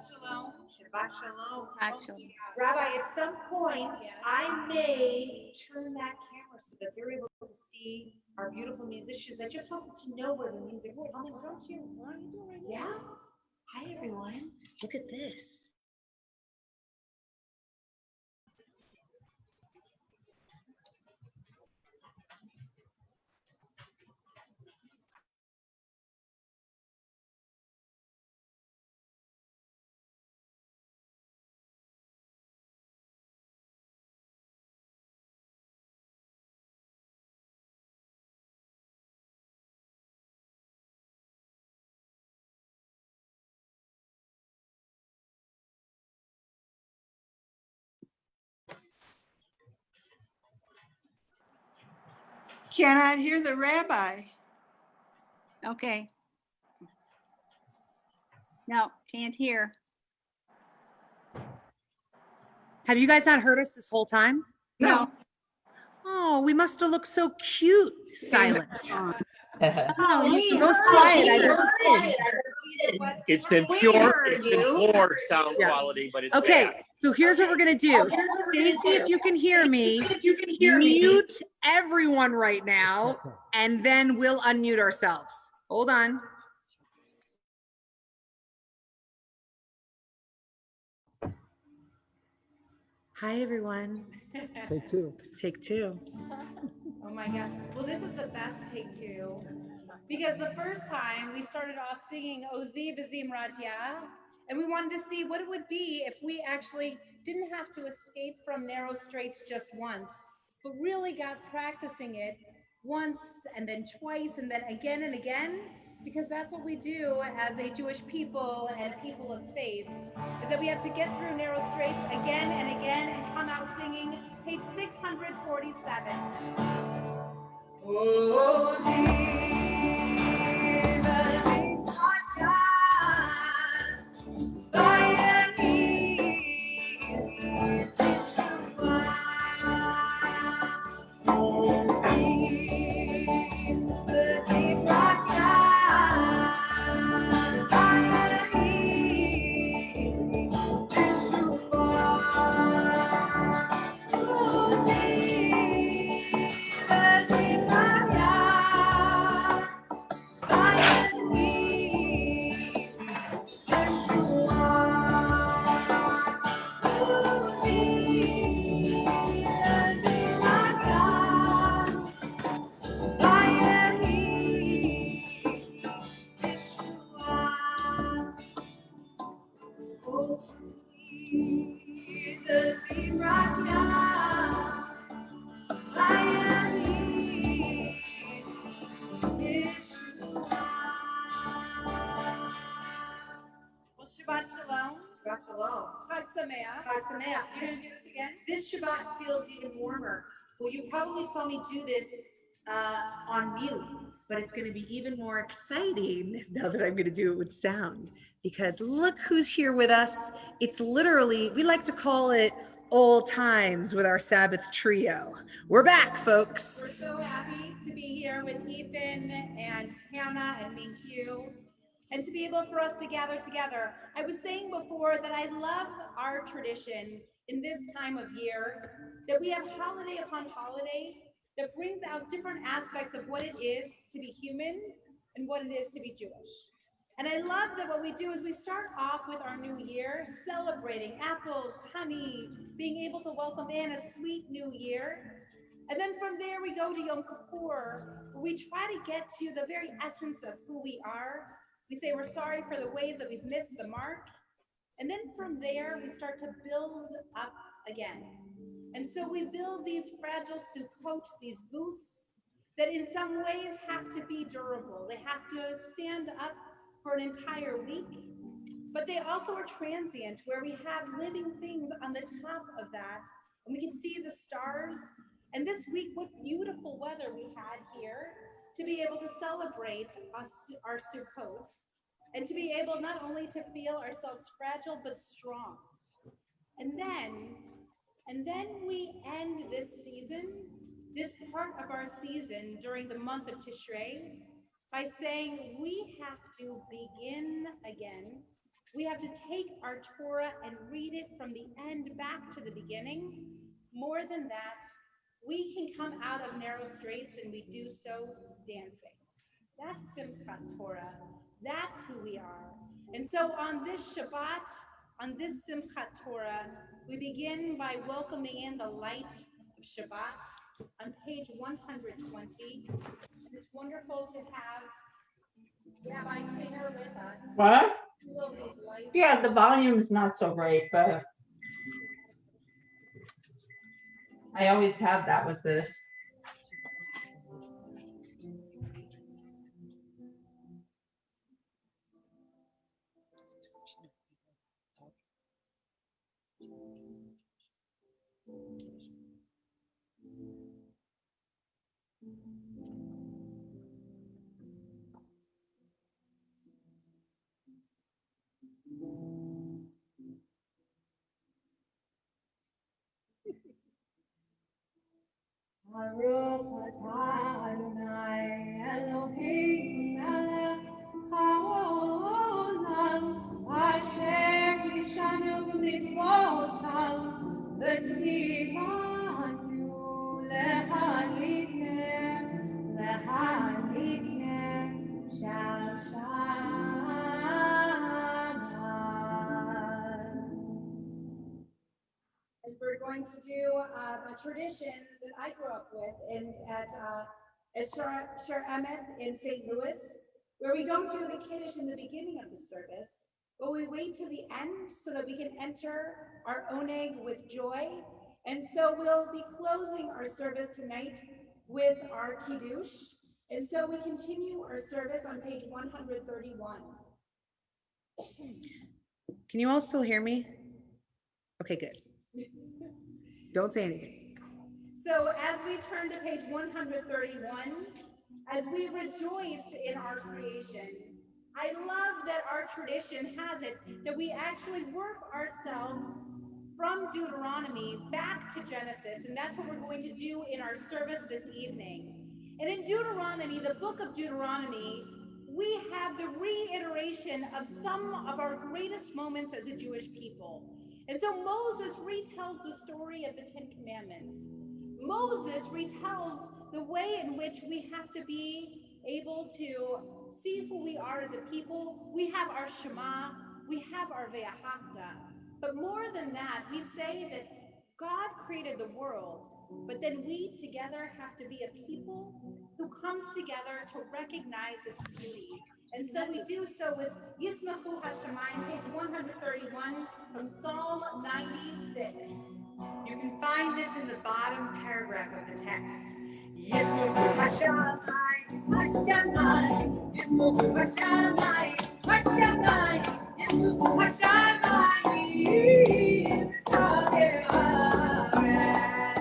Shalom. Shabbat shalom. Actually, Rabbi, at some point, I may turn that camera so that they're able to see our beautiful musicians. I just want them to know where the music's coming from. Yeah. Hi, everyone. Look at this. Cannot hear the rabbi. okay. No, can't hear. Have you guys not heard us this whole time? No. Oh, we must have looked so cute. Silent. Oh, you Most quiet I've ever been. It's been poor sound quality, but it's Okay, bad. so here's what we're gonna do. Stacy, if you can hear me, mute everyone right now, and then we'll unmute ourselves. Hold on. Hi, everyone. Take two. Take two. Oh my gosh. Well, this is the best take two. Because the first time we started off singing Ozi Vizim Raja, and we wanted to see what it would be if we actually didn't have to escape from narrow straits just once, but really got practicing it once and then twice and then again and again, because that's what we do as a Jewish people and people of faith, is that we have to get through narrow straits again and again and come out singing page 647. Shabbat Shalom. Shabbat shalom. Chag Sameach. Chag Sameach. You're going to do this again? This Shabbat feels even warmer. Well, you probably saw me do this on mute, but it's going to be even more exciting now that I'm going to do it with sound, because look who's here with us. It's literally, we like to call it old times with our Sabbath trio. We're back, folks. We're so happy to be here with Ethan and Hannah and Minkyu, and to be able for us to gather together. I was saying before that I love our tradition in this time of year, that we have holiday upon holiday that brings out different aspects of what it is to be human and what it is to be Jewish. And I love that what we do is we start off with our new year, celebrating apples, honey, being able to welcome in a sweet new year. And then from there we go to Yom Kippur, where we try to get to the very essence of who we are. We say we're sorry for the ways that we've missed the mark. And then from there, we start to build up again. And so we build these fragile sukkot, these booths, that in some ways have to be durable. They have to stand up for an entire week, but they also are transient, where we have living things on the top of that, and we can see the stars. And this week, what beautiful weather we had here to be able to celebrate our sukkot, and to be able not only to feel ourselves fragile, but strong. And then we end this season, this part of our season during the month of Tishrei, by saying we have to begin again We have to take our Torah and read it from the end back to the beginning. More than that, we can come out of narrow straits and we do so dancing. That's Simchat Torah. That's who we are. And so on this Shabbat, on this Simchat Torah, we begin by welcoming in the light of Shabbat on page 120. And it's wonderful to have Rabbi Singer with us. What? Who will these lights? Yeah, the volume's not so great, but I always have that with this. Baruch atah Adonai Eloheinu melech haolam asher kiddushanu b'mitzvotav v'tzivanu lehalipner shal Shabbat. And we're going to do a tradition that I grew up with at Shar Emet in St. Louis, where we don't do the Kiddush in the beginning of the service, but we wait to the end so that we can enter our oneg with joy. And so we'll be closing our service tonight with our Kiddush. And so we continue our service on page 131. Can you all still hear me? Okay, good. Don't say anything. So as we turn to page 131, as we rejoice in our creation, I love that our tradition has it that we actually work ourselves from Deuteronomy back to Genesis, and that's what we're going to do in our service this evening. And in Deuteronomy, the book of Deuteronomy, we have the reiteration of some of our greatest moments as a Jewish people. And so Moses retells the story of the Ten Commandments. Moses retells the way in which we have to be able to see who we are as a people. We have our Shema, we have our Ve'ahavta. But more than that, we say that God created the world, but then we together have to be a people who comes together to recognize its beauty. And so we do so with Yismachu Hashemayim, page 131 from Psalm 96. You can find this in the bottom paragraph of the text. Yismachu Hashemayim, Hashemayim, Yismachu Hashemayim, Hashemayim, Yismachu Hashemayim, Tzadeh Haaretz.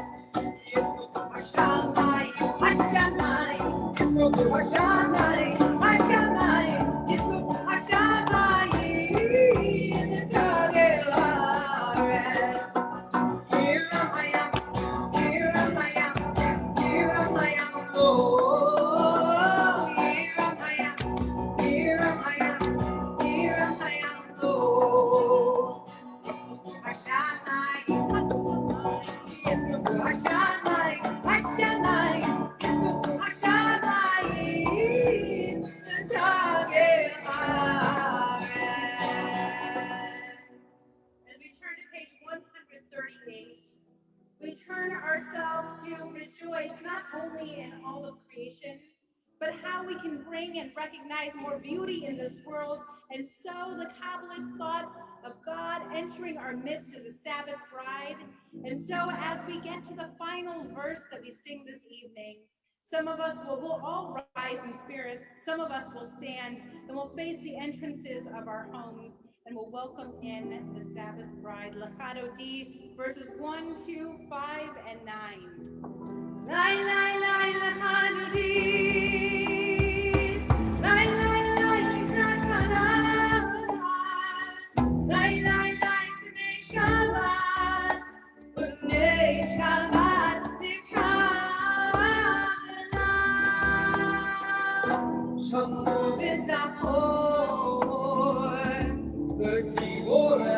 Yismachu Hashemayim, Hashemayim, Yismachu Hashemayim, Hashemayim, Yismachu Hashemayim, Tzadeh Haaretz. Here I am, here I am, here I am, oh, here I am, here I am, here I am, oh. Hashemayim, Yismachu Hashemayim, Hashemayim, Yismachu Hashemayim, Tzadeh Haaretz. As we turn to page 138, we turn ourselves to rejoice not only in all of creation, but how we can bring and recognize more beauty in this world. And so the Kabbalists thought of God entering our midst as a Sabbath bride. And so as we get to the final verse that we sing this evening, some of us will all rise in spirit, some of us will stand, and we'll face the entrances of our homes, and we'll welcome in the Sabbath bride. Lachadodi, verses 1, 2, 5, and 9. Lai, lai, lai, lachadodi. Lai, lai, lai, likrat halah. Lai, lai, lai, b'nei Shabbat. B'nei Shabbat, nikah. Shomu b'zachor.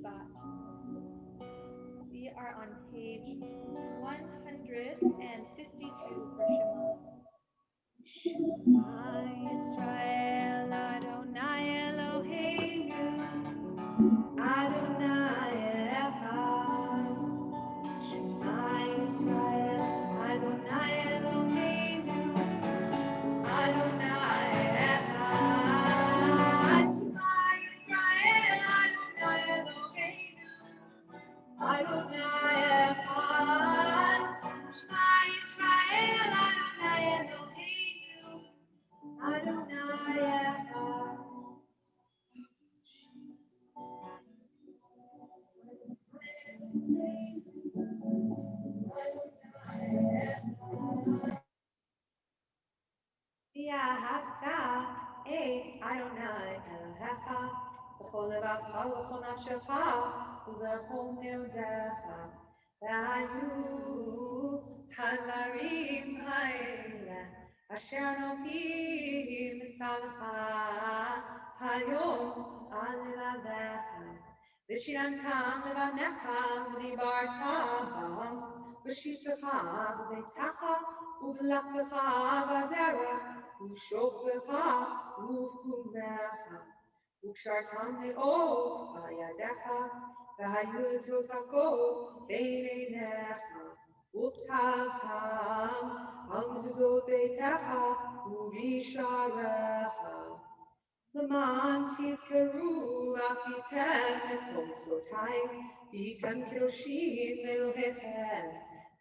Shabbat. We are on page 152 for Shema Yisrael Adonai Eloheinu Adonai Echad. Shema Yisrael Adonai Eloheinu Adonai Echad. Shema Yisrael Adonai Eloheinu Adonai Echad. Shema Yisrael Adonai Eloheinu Adonai Echad. ואהבת את אדוני אלוהיך בכל לבבך ובכל נפשך ובכל מאודיך. והיו הדברים האלה אשר אנוכי מצווך היום על לבביך ושילמתם לבניך ודיברת בם בשבתך בביתך ובלכתך בדרך ובשוכבך ובקומך וקשרתם מאוד בידיך והיו לטוטפות בין עיניך וכתבתם על מזוזות ביתך ובשעריך למען תזכרו ועשיתם את כל מצוותיי והייתם קדושים לאלוהיכם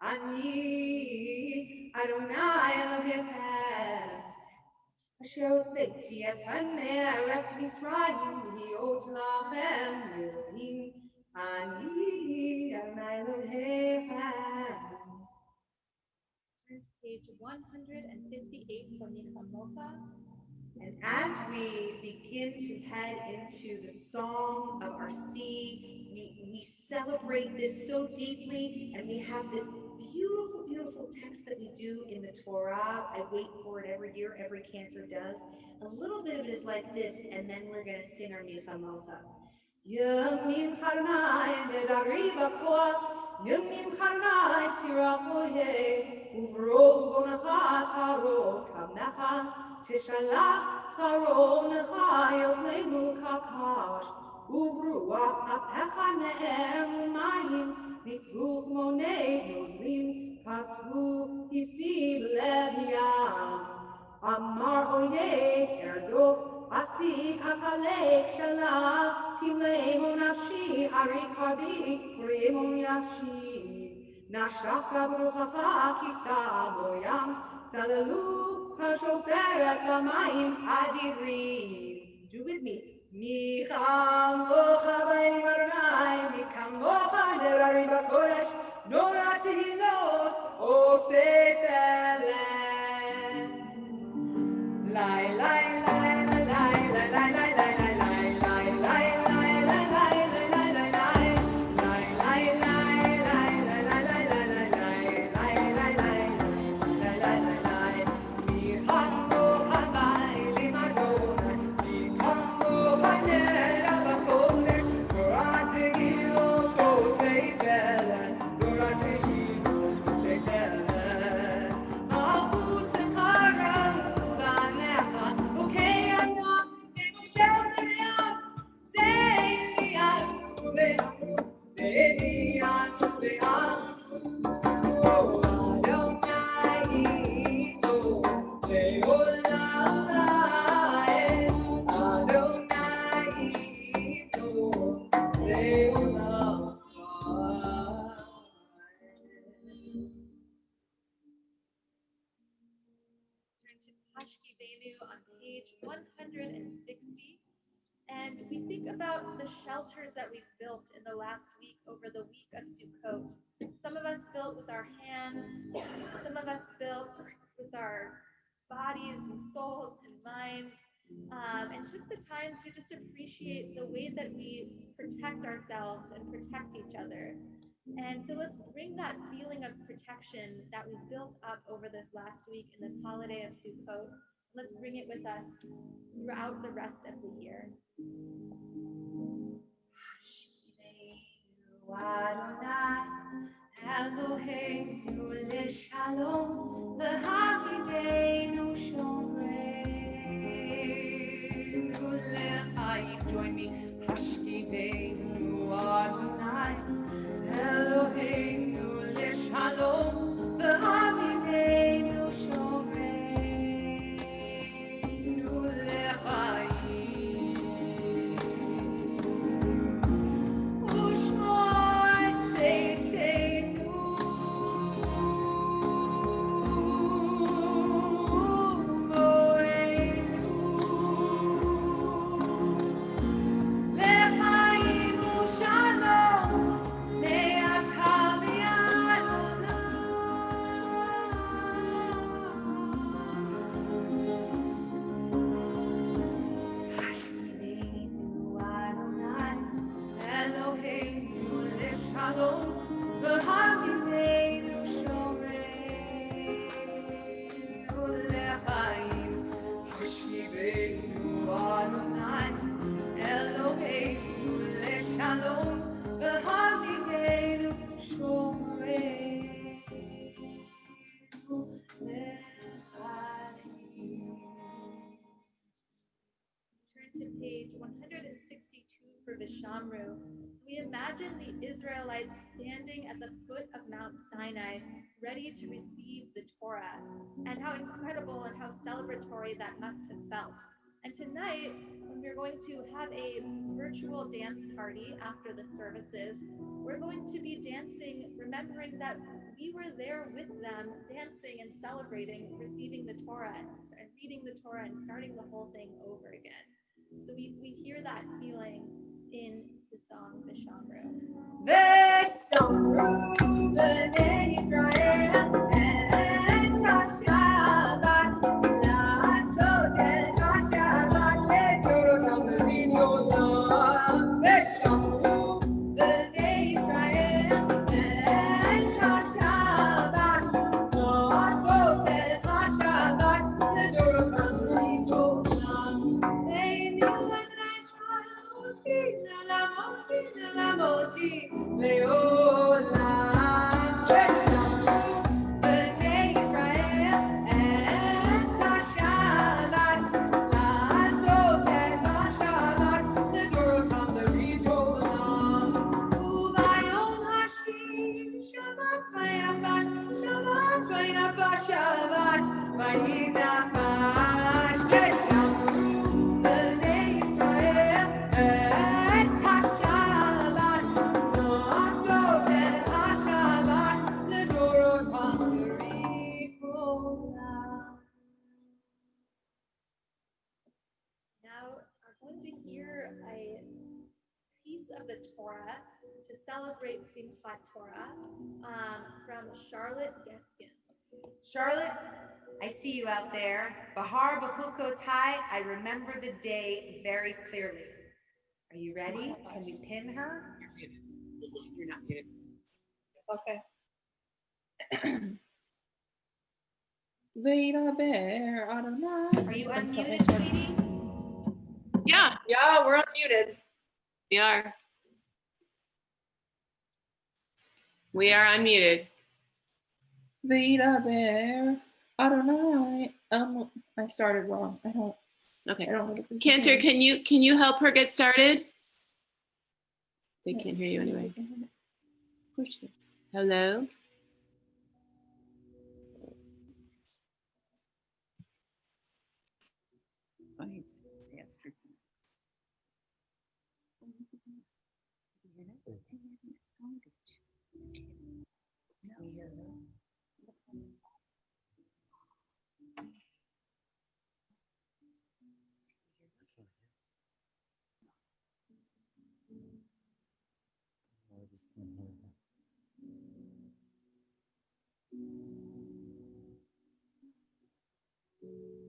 אני אדוני אלוהיכם אשר הוצאתי אתכם מארץ מצרים להיות לכם לאלוהים אני אדוני אלוהיכם. Turn to page 158 for Nichamocha. And as we begin to head into the song of our sea, we celebrate this so deeply, and we have this beautiful, beautiful text that we do in the Torah. I wait for it every year, every cantor does. A little bit of it is like this, and then we're going to sing our Nichamocha. Yamim Charnai Nedari Bakoach, Yamim Charnai Tirachoye, Uvrov Bonachat Haros Kamnecha, Tishalach Haronecha Yelenu Kakash, Uvruach Apecha Ne'em Umayim, Mitzvuch Monei Nozlim, Pasvu Yisim Leviam, Amar Oyeh Erdof, Asik Achalek Shalach, Timlemo Nafshi, Arik Harbi, Remo Yafshi, Nashaka Bruchacha Kisa Boyam, Tzalalu Hashoferet Lamayim Adirim. Do with me. Michamocha B'Eim Adonai, Mikamocha Nerari B'Kodesh, Nora Tehilot, Osei Felem. Lai lai lai lai lai lai lai lai lai lai lai lai lai lai lai lai lai lai lai On page 160. And we think about the shelters that we've built in the last week over the week of Sukkot. Some of us built with our hands, some of us built with our bodies and souls and minds, and took the time to just appreciate the way that we protect ourselves and protect each other. And so let's bring that feeling of protection that we built up over this last week in this holiday of Sukkot. Let's bring it with us throughout the rest of the year. Adonai, Eloheinu leshalom, v'hamidenu shomreinu lechaim. Join me. Hashkiveinu Adonai, Eloheinu leshalom, v'hamidenu shomreinu lechaim. Eloheinu leshalom, v'hamidenu shoreinu lechaim. Hashivenu Adonai, Eloheinu leshalom, v'hamidenu shoreinu lechaim. Turn to page 162 for Vishamru. We imagine the Israelites standing at the foot of Mount Sinai, ready to receive the Torah, and how incredible and how celebratory that must have felt. And tonight, when we're going to have a virtual dance party after the services, we're going to be dancing, remembering that we were there with them, dancing and celebrating, receiving the Torah and reading the Torah and starting the whole thing over again. So we hear that feeling in the song Vishamru. Vishamru b'nei Yisrael et hashavat la'asot et hashavat le'torot ha'meritzolam. Vishamru b'nei Yisrael et hashavat la'asot et hashavat le'torot ha'meritzolam. Now we're going to hear a piece of the Torah to celebrate Simchat Torah from Charlotte Geskins. Charlotte, I see you out there. Bahar Bahukotai, I remember the day very clearly. Are you ready? Can we pin her? You're not muted. Okay. Veda bear, Adonai. Are you I'm sorry. unmuted, sweetie? Yeah, we're unmuted. We are unmuted. Veda bear, Adonai. I started wrong. I don't. Cantor, can you help her get started? They can't hear you anyway. Of course she is. Hello.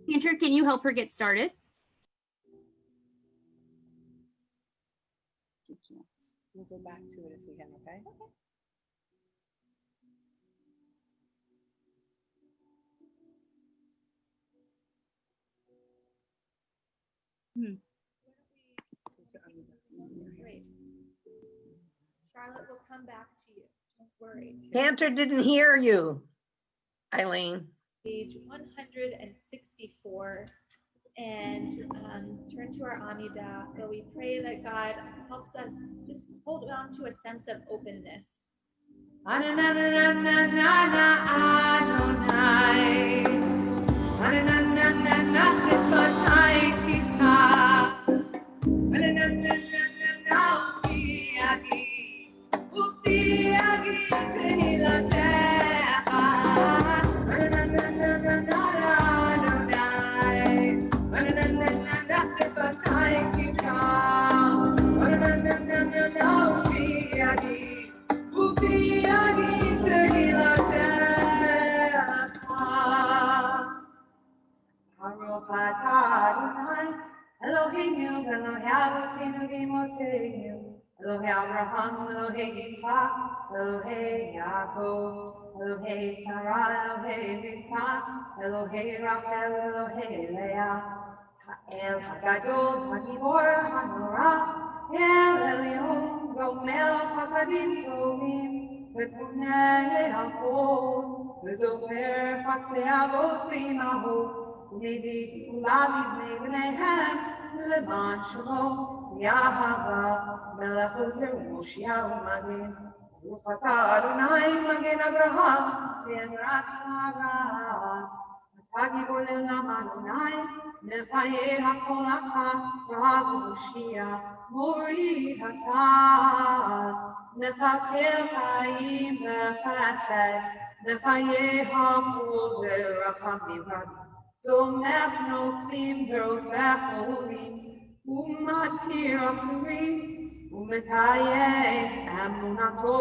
Cantor, can you help her get started? We'll go back to it if we can, okay? Great. Charlotte will come back to you. Don't worry. Cantor didn't hear you, Eileen. Page 164, and turn to our Amida, where we pray that God helps us just hold on to a sense of openness. Eloheinu, Elohe Avotinu V'Imotenu, Elohe Abraham, Elohe Yitzchak, Elohe Yaakov, Elohe Sarah, Elohe Rivka, Elohe Rachel, Elohe Leah, Ha'el Hagadol, Hagibor, Hanora, El Elyon, Gomel Chasadim Tovim, V'Kunei Hakol, V'Zofer Chasvei Avot V'Imahot, Maybe Ulavi Mevanehem, Leman Shemo, Yahava, Melech Ozer, Moshiach Magin, Ruchata Adonai, Magin Abraham, Bezrat Sarah, Atagi Bolelam Adonai, Mechaye HaKol Ata, Rav Moshiach, Mori Hatat, Mechakel Chaim V'Chesed, Mechaye HaKol V'Rachamim Rabim. So Mepnofim Verofacholim, Umatir Asurim, Umekayem Amunato,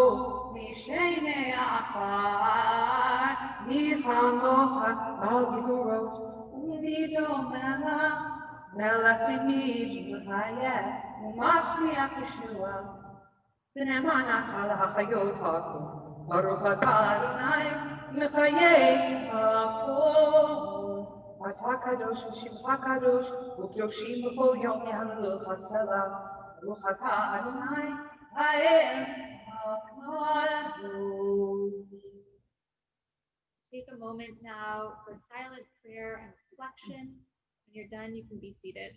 Mishene Akar, Michamocha, Algidorot, Umidomela, Melachimij, Mechayem, Umatzriach Yeshua, Benemanat al Hachayot Hakum, Baruch Atah Adonai, Mechayem Hakol. Atakadosh Shimhakadosh, Ukyoshim B'Kol Yom Yahlu Chasela, Baruch Atah Adonai, Ha'el HaKadosh. Take a moment now for silent prayer and reflection. When you're done, you can be seated.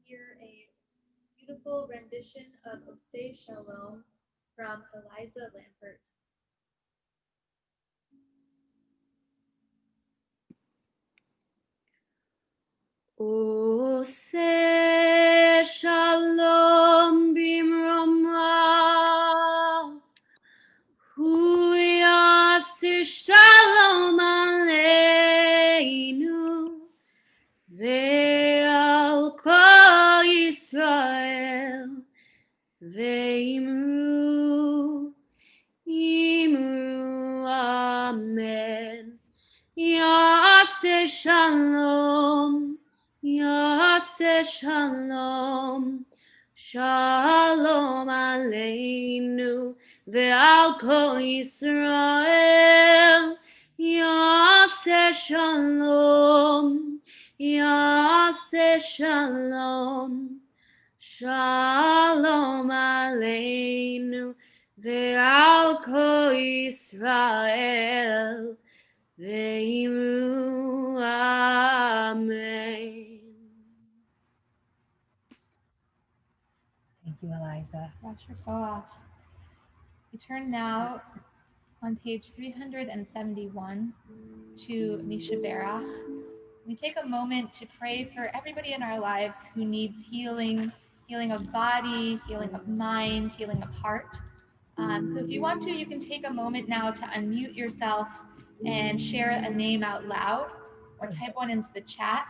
Hear a beautiful rendition of Osei Shalom from Eliza Lampert. Osei Shalom Bimromah, Hu Yasir Shalom Aleinu, Ve'al Kol Yisrael, Ve'imru, Imru, Amen. Yaseh Shalom, Yaseh Shalom, Shalom Aleinu, ועל כל ישראל יעשה שלום, יעשה שלום, שלום עלינו ועל כל ישראל ואמרו אמן. Thank you, Eliza. Yasher Koach. We turn now on page 371 to Mishaberach. We take a moment to pray for everybody in our lives who needs healing, healing of body, healing of mind, healing of heart. So if you want to, you can take a moment now to unmute yourself and share a name out loud or type one into the chat,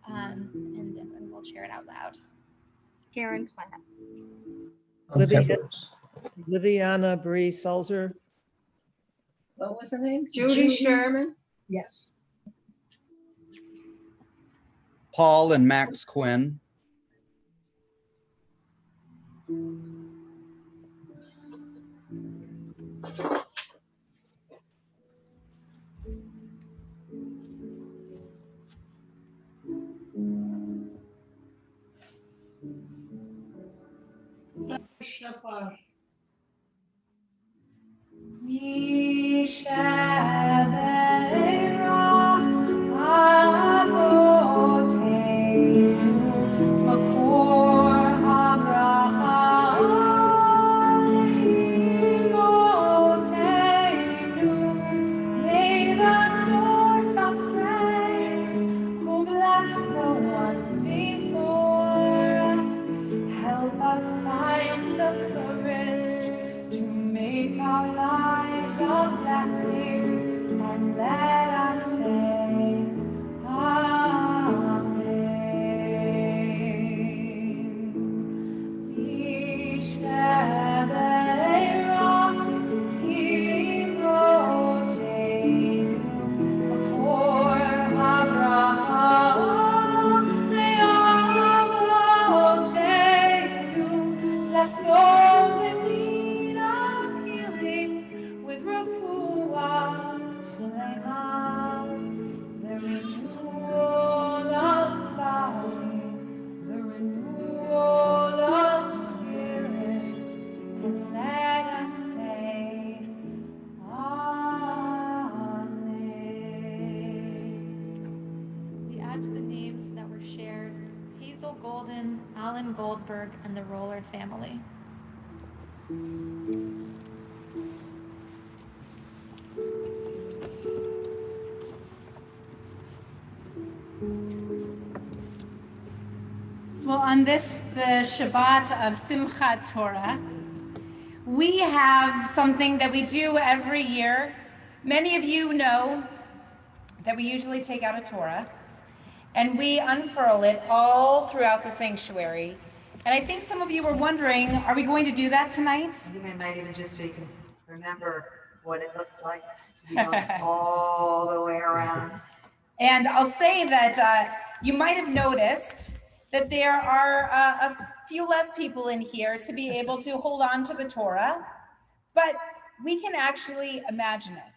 and then we'll share it out loud. Karen Platt. Liviana Bree Selzer. What was her name? Judy Sherman. Yes. Paul and Max Quinn. May the source of strength, who bless the ones before us, help us find the courage to make our lives a blessing, and let us say Amen. Bless those in need of healing with refuah Shalema, the renewal of body, the renewal of spirit, and let us say Amen. We add to the names that were shared Hazel Golden, Alan Goldberg, and the Roller family. Well, on this, the Shabbat of Simchat Torah, we have something that we do every year. Many of you know that we usually take out a Torah and we unfurl it all throughout the sanctuary. And I think some of you were wondering, are we going to do that tonight? I think I might even just so you can remember what it looks like to be going all the way around. And I'll say that you might have noticed that there are a few less people in here to be able to hold on to the Torah, but we can actually imagine it.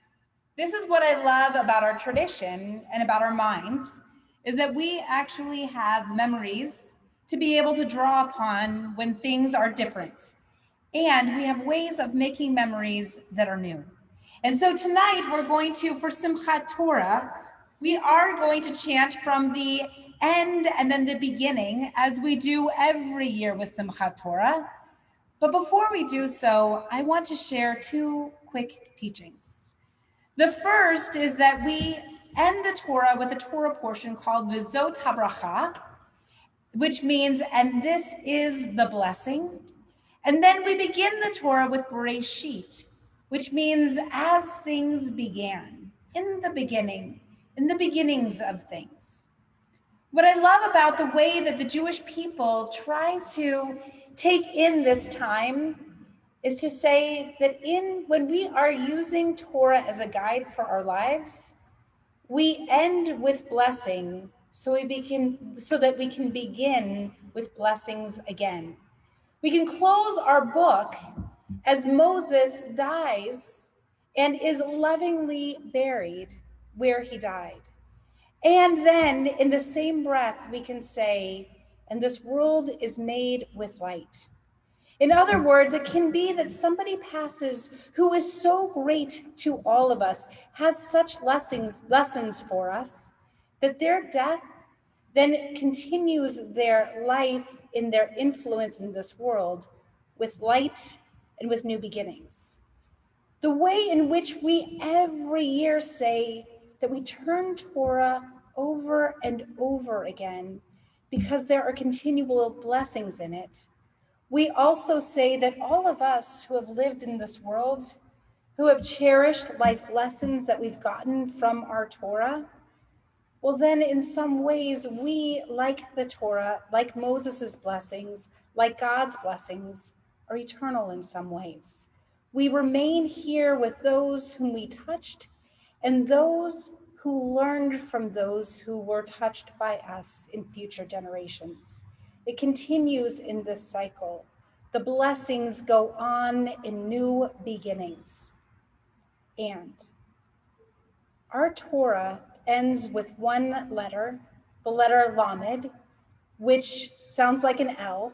This is what I love about our tradition and about our minds, is that we actually have memories to be able to draw upon when things are different. And we have ways of making memories that are new. And so tonight we're going to, for Simchat Torah, we are going to chant from the end and then the beginning, as we do every year with Simchat Torah. But before we do so, I want to share two quick teachings. The first is that we end the Torah with a Torah portion called V'zot HaBracha, which means, and this is the blessing. And then we begin the Torah with Bereshit, which means as things began, in the beginning, in the beginnings of things. What I love about the way that the Jewish people tries to take in this time is to say that when we are using Torah as a guide for our lives, we end with blessing so that we can begin with blessings again. We can close our book as Moses dies and is lovingly buried where he died. And then in the same breath, we can say, and this world is made with light. In other words, it can be that somebody passes who is so great to all of us, has such lessons for us, that their death then continues their life in their influence in this world with light and with new beginnings. The way in which we every year say that we turn Torah over and over again because there are continual blessings in it. We also say that all of us who have lived in this world, who have cherished life lessons that we've gotten from our Torah, well, then in some ways, we, like the Torah, like Moses's blessings, like God's blessings, are eternal in some ways. We remain here with those whom we touched and those who learned from those who were touched by us in future generations. It continues in this cycle. The blessings go on in new beginnings. And our Torah ends with one letter, the letter Lamed, which sounds like an L,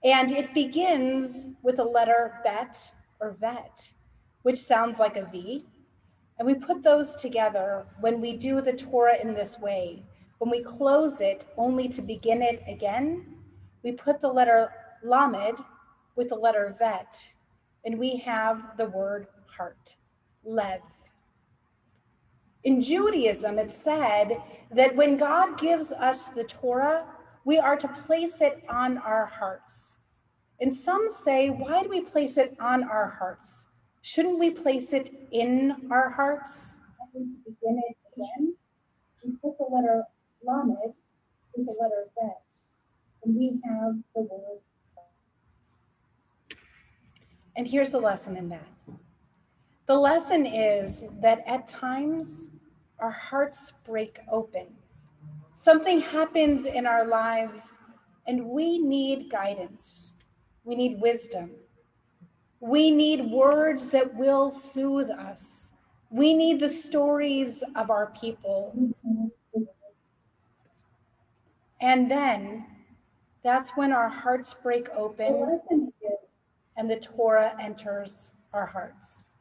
and it begins with a letter Bet or Vet, which sounds like a V. And we put those together when we do the Torah in this way. When we close it only to begin it again, we put the letter Lamed with the letter Vet, and we have the word heart, Lev. In Judaism, it's said that when God gives us the Torah, we are to place it on our hearts. And some say, why do we place it on our hearts? Shouldn't we place it in our hearts? And to begin it again, we put the letter Lamed with the letter Bet, and we have the word. And here's the lesson in that. The lesson is that at times, our hearts break open. Something happens in our lives and we need guidance. We need wisdom. We need words that will soothe us. We need the stories of our people. And then that's when our hearts break open and the Torah enters our hearts.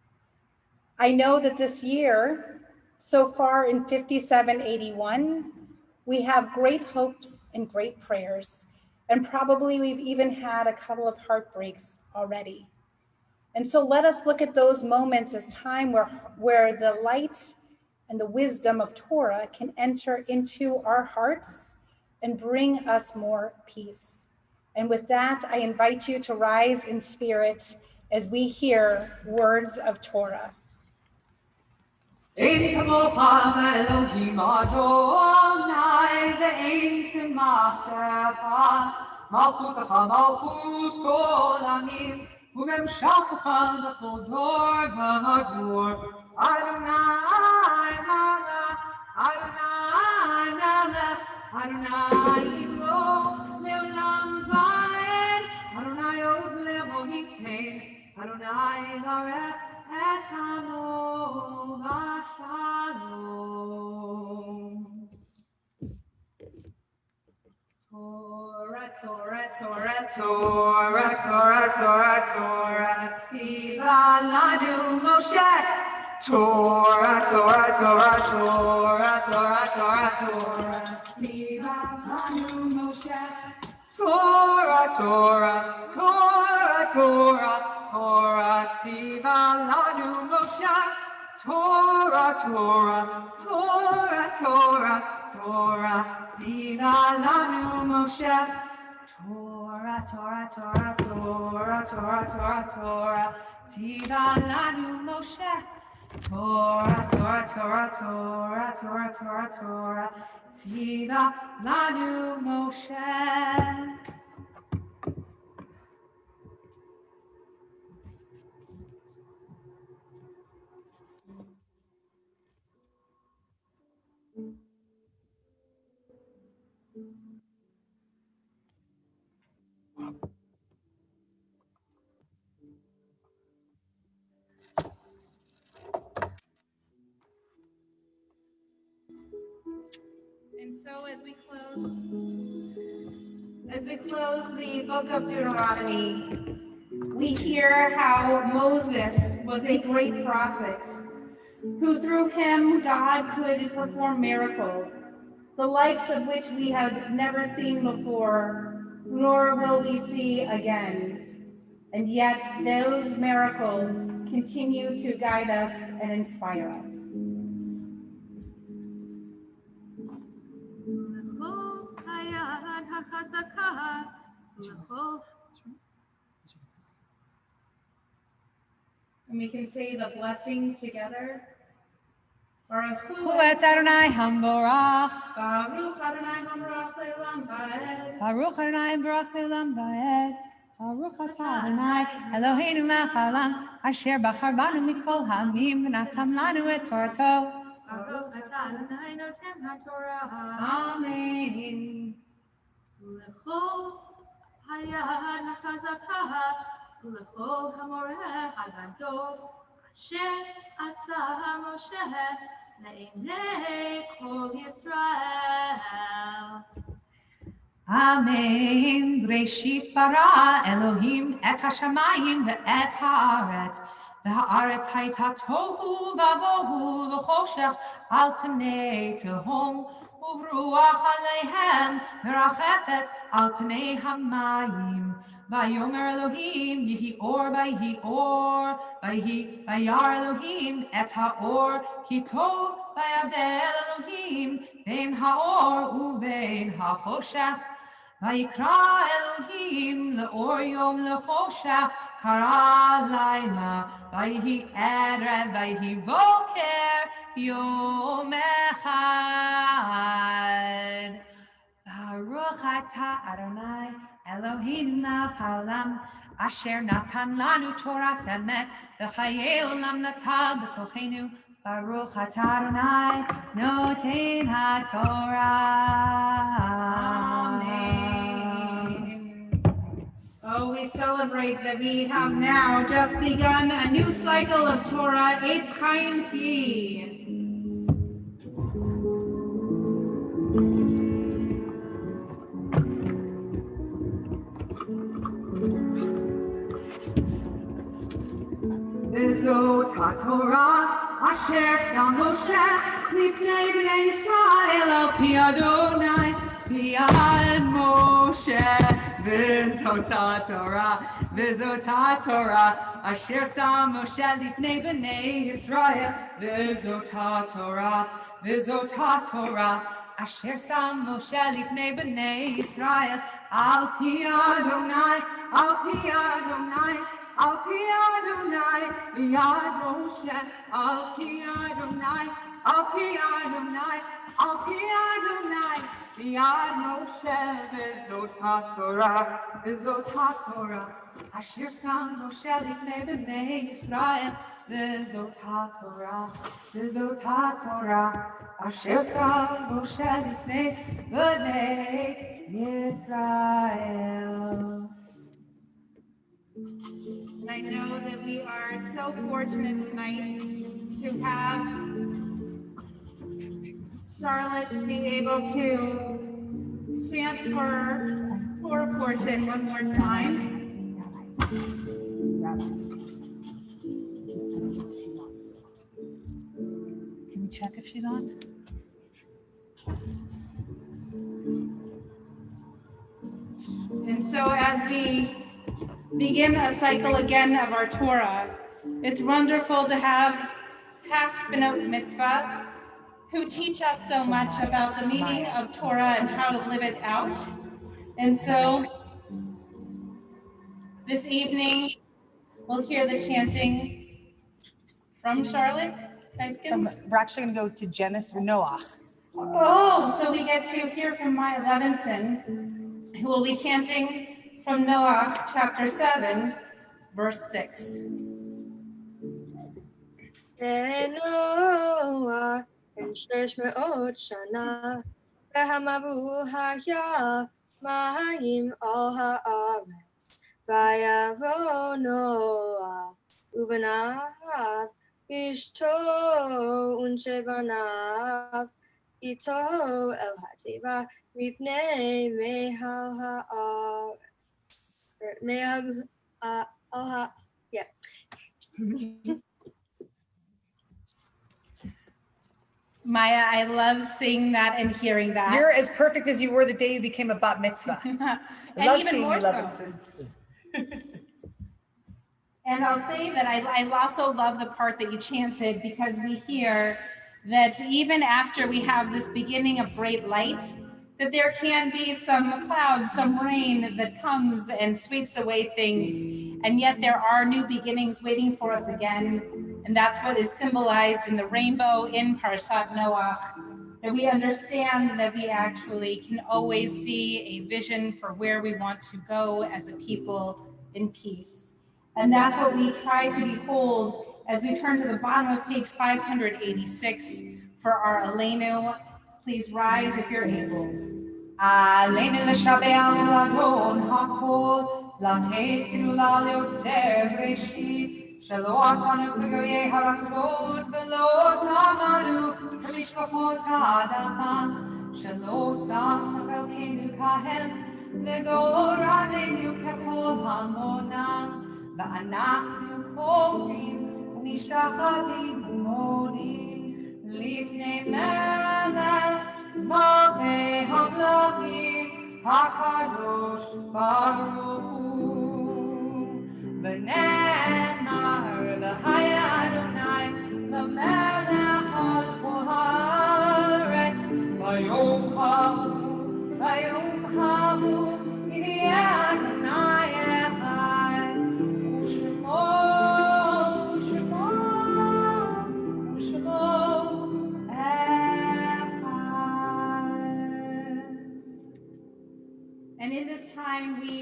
I know that this year, so far in 5781, we have great hopes and great prayers, and probably we've even had a couple of heartbreaks already. And so let us look at those moments as time where the light and the wisdom of Torah can enter into our hearts and bring us more peace. And with that, I invite you to rise in spirit as we hear words of Torah. Ein kamocha Elohim Adonai ve'ein k'masecha malchutecha malchut kol amim u'memshaltecha b'chol dor v'dor Adonai malach Adonai melech Adonai yimloch le'olam va'ed Adonai oz le'mo yitein Adonai varech et amo v'shalom. Torah, Torah, Torah, Torah, Torah, Torah, Torah, tziva lanu Moshe. Torah, Torah, Torah, Torah, Torah, Torah, Torah, tziva lanu Moshe. Torah, Torah, Torah, Torah, Torah, tziva lanu Moshe. Torah, Torah, Torah, Torah, Torah, tziva lanu Moshe. Torah, Torah, Torah, Torah, Torah, Torah, Torah, tziva lanu Moshe. Torah, Torah, Torah, Torah, Torah, Torah, Torah, tziva lanu Moshe. And so as we close the book of Deuteronomy, we hear how Moses was a great prophet, who through him God could perform miracles, the likes of which we have never seen before, nor will we see again. And yet those miracles continue to guide us and inspire us. And we can say the blessing together. Baruch Adonai Hamborach. Baruch Adonai Hamborach le'olam va'ed. Baruch Adonai Hamborach le'olam va'ed. Baruch atah Adonai Eloheinu melech haolam asher bachar banu mikol ha'amim v'natan lanu et Torato. Baruch atah Adonai noten ha'Torah. Amen. U'lechol hayad ha'chazakah u'lechol hamoreh hagadol asher asah Moshe le'nei kol Yisrael. Amen. Breshit bara Elohim et hashamayim ve'et haaretz. Ve'haaretz hayta tohu vavohu v'choshech al pnei tehom uvruach aleihem merachefet al pnei hamayim. Vayomer Elohim yihi or vayar Elohim et haor ki tov vayavdel Elohim ben haor uben hachoshech. Vayikra Elohim le'or yom lechoshech kara layla vayhi erev vayhi voker yom echad. Baruch atah Adonai Eloheinu melech haolam asher natan lanu Torat emet v'chayei olam natan b'tochenu. Baruch atah Adonai noten haTorah. Amen. Oh, we celebrate that we have now just begun a new cycle of Torah. Eitz Chaim Ki. Vezot HaTorah asher sam Moshe lifnei bnei Yisrael al pi Adonai biyad Moshe. Vezot HaTorah asher sam Moshe lifnei bnei Yisrael. Vezot HaTorah asher sam Moshe lifnei bnei Yisrael al pi Adonai Al pi Adonai, biyad Moshe. Al pi Adonai, biyad Moshe. Vezot HaTorah, asher sam Moshe lifnei bnei Yisrael. Vezot HaTorah, asher sam Moshe lifnei bnei Yisrael. And I know that we are so fortunate tonight to have Charlotte be able to chant her Torah portion one more time. Can we check if she's on? And so as we begin a cycle again of our Torah, it's wonderful to have past B'not Mitzvah who teach us so much about the meaning of Torah and how to live it out. And so this evening, we'll hear the chanting from Charlotte Seiskins. We're actually going to go to Genesis or Noach. Oh, so we get to hear from Maya Levinson, who will be chanting from Noach chapter 7, verse 6. Noah in 600 שנה, והמבול היה מים על הארץ, ויבוא נוח ובניו, אשתו ושבניו, איתו אל הטבע מפני yeah. Maya, I love seeing that and hearing that. You're as perfect as you were the day you became a bat mitzvah. And Love even seeing more you, love so. it. And I'll say that I also love the part that you chanted, because we hear that even after we have this beginning of great light, that there can be some clouds, some rain that comes and sweeps away things. And yet there are new beginnings waiting for us again. And that's what is symbolized in the rainbow in Parashat Noach, that we understand that we actually can always see a vision for where we want to go as a people in peace. And that's what we try to behold as we turn to the bottom of page 586 for our Aleinu. Please rise if you're able. עלינו לשבח ולאדון הכל, לתת גדולה ליוצר בראשית, שלא עשנו כגויי הרצון, ולא שמנו כמשפחות האדמה, שלא שם חלקנו כהם, וגורלנו ככל המונם, ואנחנו קוראים ומשתחווים ומודים לפני מלך מלכי המלכים הקדוש ברוך הוא. ונאמר והיה אדוני למלך על כל הארץ ביום ההוא יהיה אדוני אחד ושמו And in this time, we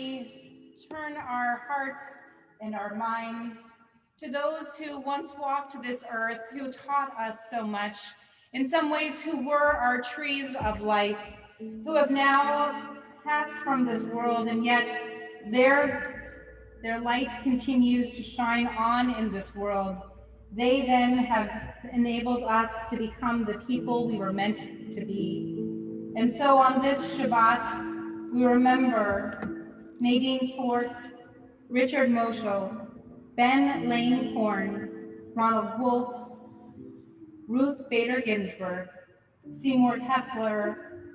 turn our hearts and our minds to those who once walked this earth, who taught us so much, in some ways who were our trees of life, who have now passed from this world, and yet their light continues to shine on in this world. They then have enabled us to become the people we were meant to be. And so on this Shabbat, we remember Nadine Fort, Richard Moschel, Ben Lane Horn, Ronald Wolfe, Ruth Bader Ginsburg, Seymour Kessler,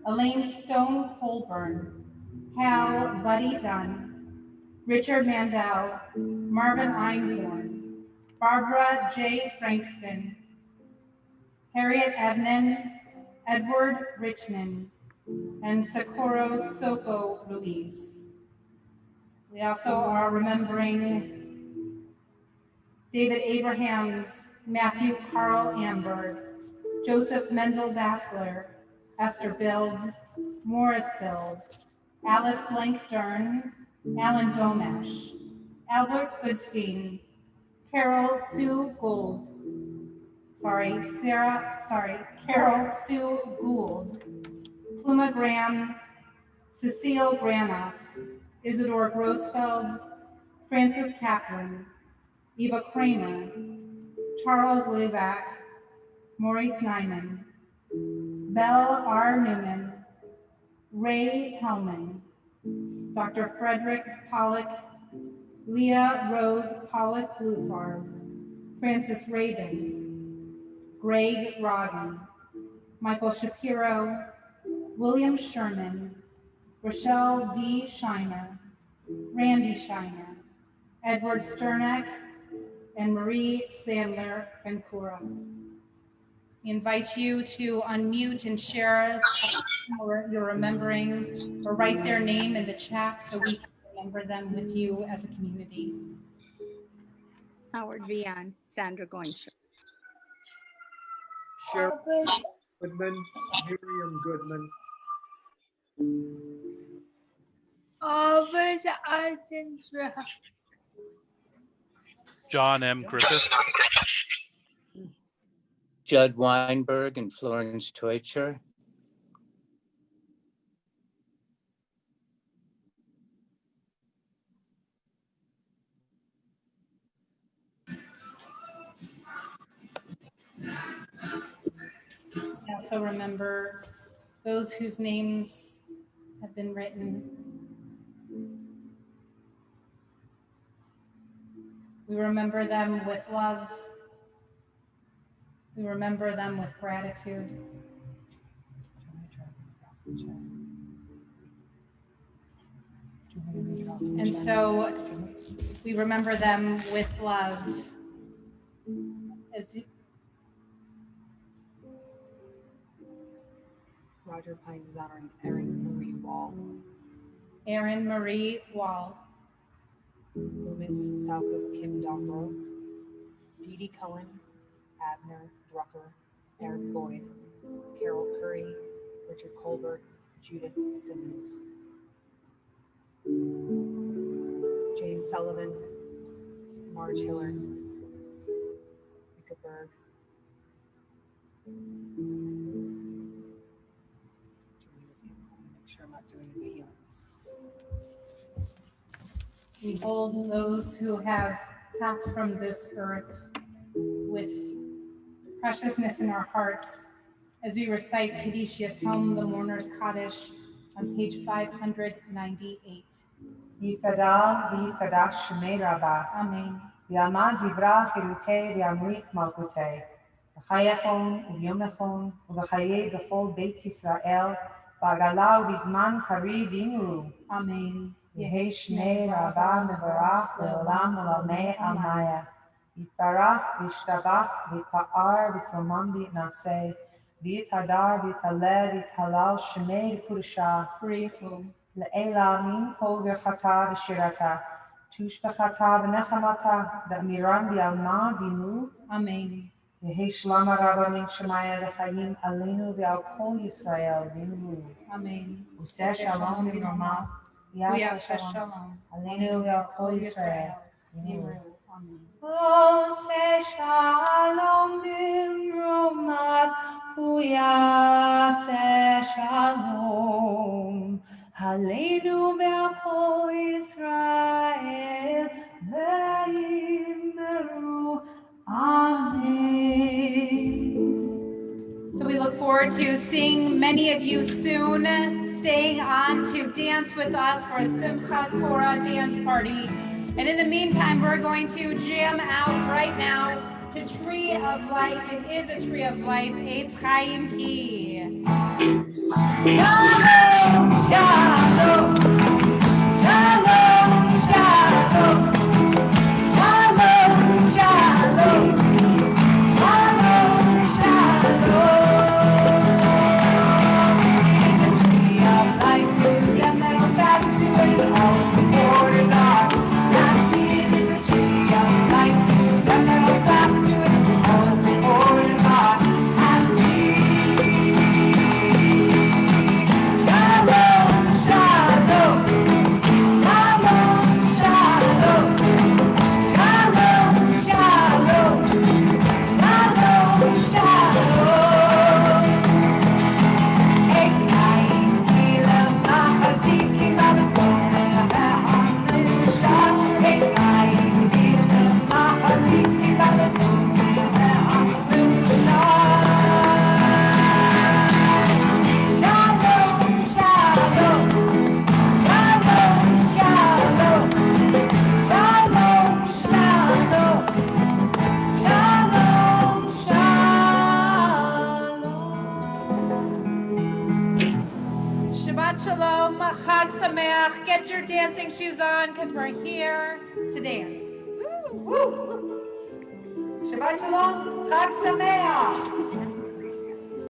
Elaine Stone Colburn, Hal Buddy Dunn, Richard Mandel, Marvin Einhorn, Barbara J. Frankston, Harriet Evnen, Edward Richmond, and Socorro Soko Ruiz. We also are remembering David Abrahams, Matthew Carl Amberg, Joseph Mendel Dassler, Esther Bild, Morris Bild, Alice Blank Dern, Alan Domash, Albert Goodstein, Carol Sue Gould, Carol Sue Gould, Pluma Graham, Cecile Granoff, Isidore Grossfeld, Francis Kaplan, Eva Kramer, Charles Levac, Maurice Nyman, Belle R. Newman, Ray Hellman, Dr. Frederick Pollock, Leah Rose Pollock Blufarb, Francis Rabin, Greg Rodden, Michael Shapiro, William Sherman, Rochelle D. Shiner, Randy Shiner, Edward Sternak, and Marie Sandler Bencura. We invite you to unmute and share your remembering, or write their name in the chat so we can remember them with you as a community. Howard Vian, Sandra Goinshire. Cheryl Goodman, Miriam Goodman. John M. Griffith. Judd Weinberg and Florence Teutcher. also remember those whose names have been written. We remember them with love. We remember them with gratitude. And so we remember them with love. As Roger Pines is honoring Erin Marie Wall. Erin Marie Wall. Loomis Salkus Kim Dongro. Dee Dee Cohen, Abner Drucker, Eric Boyd, Carol Curry, Richard Colbert, Judith Simmons. Jane Sullivan, Marge Hiller, Micah Berg. Make sure I'm not doing any healings. We hold those who have passed from this earth with preciousness in our hearts as we recite Kaddish Yatom, the Mourner's Kaddish, on page 598. Yitkadal v'yitkadash shemei Rabbah. Amen. V'yamad divrah chirutei v'yamlich malchutei. V'chayechon u'vyomechon u'v'chayei b'chol Beit Yisrael v'agala u'bizman kari v'imuru. Amen. Yehei shmei Rabbah mevarach le'olam olamei amaya. Yitbarach v'yishtabach v'yipa'ar v'yitramam v'yitnaseh. V'yithadar v'yithalel v'yithalal shemei l'kudusha. Le'ela min kol v'chata v'shirata. Tush b'chata v'nechamata. V'amiram v'yalma v'inu. Amen. Yehei shlama rabba min shemaya l'chayim aleinu v'al kol Yisrael v'imru. Amen. Useh shalom v'rama. Yaseh shalom. Aleinu v'al kol Yisrael v'imru. Oseh shalom v'roma. Yaseh shalom. Aleinu v'al kol Yisrael v'imru. Amen. So we look forward to seeing many of you soon, staying on to dance with us for a Simchat Torah dance party. And in the meantime, we're going to jam out right now to Tree of Life. It is a Tree of Life. Eitz Chaim Hi. Shalom, shalom, shalom, shalom, shalom, shalom, shalom, shalom. It's a tree of life to them that hold fast to it. All its supporters are happy. It is a tree of life to them that hold fast to it. All its supporters are happy. Shalom, shalom, shalom, shalom, shalom, shalom, shalom, shalom. Eitz Chaim Hi l'machaziki b'abaton ve'ha'anusha. Eitz Chaim Hi l'machaziki b'abaton ve'ha'anusha. Shalom, shalom, shalom, shalom, shalom, shalom, shalom, shalom. Shabbat Shalom, Chag Sameach. Get your dancing shoes on because we're here to dance. Shabbat Shalom, Chag Sameach.